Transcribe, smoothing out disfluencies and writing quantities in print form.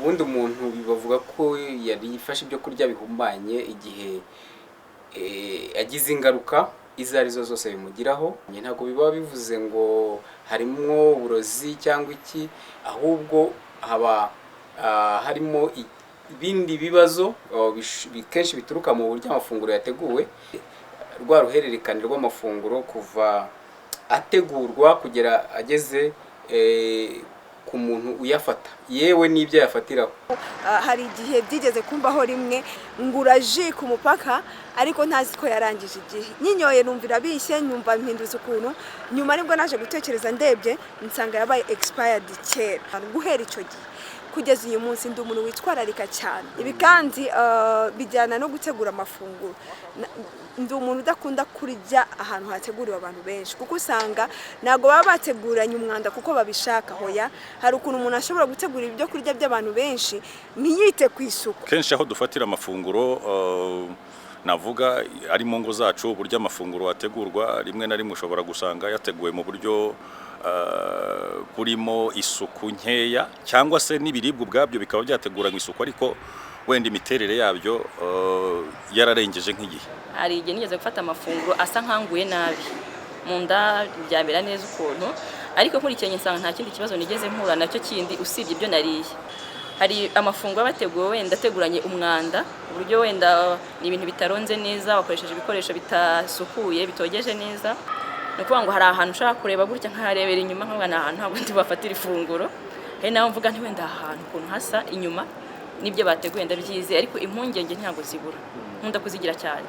ubundi umuntu bibavuga ko yari yifashe ibyo kurya bihumanye igihe agize ingaruka izo arizo zose bimugiraho. Ntabwo biba bivuze ngo harimo uburozi cyangwa iki, ahubwo haba harimo ibindi bibazo kenshi bituruka mu buryo amafunguro yateguwe, rwa ruhererekane rw'amafunguro kuva ategurwa kugera ageze ku muntu uyafata, yewe n'ibyo yafatiraho. Hari igihe byigeze kumbaho rimwe ngura ji ku mupaka ariko ntazi ko yarangije igihe, nyinyoye numvira bishye, nyumva mpinduza ukuntu, nyuma nibwo naje gutekereza ndebye nsanga yabaye expired kera. Guhera icyo gihe kugeza uyu munsi ndi umuntu witwararika cyane. Ibi kandi bijyana no gutegura amafunguro. Ndi umuntu udakunda kurya ahantu hateguriwe abantu benshi, kuko usanga ntago baba bateguranye umwanda kuko babishaka. Hoya, hari ukuntu umuntu ashobora gutegura ibyo kurya by'abantu benshi ntiyite ku isuku. Kenshi aho dufatira amafunguro navuga ari mu ngo zacu, uburyo amafunguro ategurwa rimwe na rimwe ushobora gusanga yateguwe mu buryo burimo isuku nkeya, cyangwa se n'ibiribwa ubwabyo bikaba byateguranywe isuku ariko wenda imiterere yabyo yararengeje nk'igihe. Hari igihe nigeze gufata amafunguro asa nkanguye nabi mu nda, byabera neza ukuntu, ariko nkurikiranye nsanga nta kindi kibazo nigeze mpura nacyo kindi usibye ibyo nariye. Hari amafunguro bateguwe wenda ateguranye umwanda, uburyo wenda ni ibintu bitaronze neza, bakoresheje ibikoresho bitasukuye, bitogeje neza. Nukuvuga ngo hari ahantu ushaka kureba gutya nkarebera inyuma nkavuga ni ahantu ntabwo ndi bafatira ifunguro, hari naho mvuga nti wenda ahantu ukuntu hasa inyuma nibyo bateguye ndabyize, ariko impungenge ntabwo zibura, nkunda kuzigira cyane.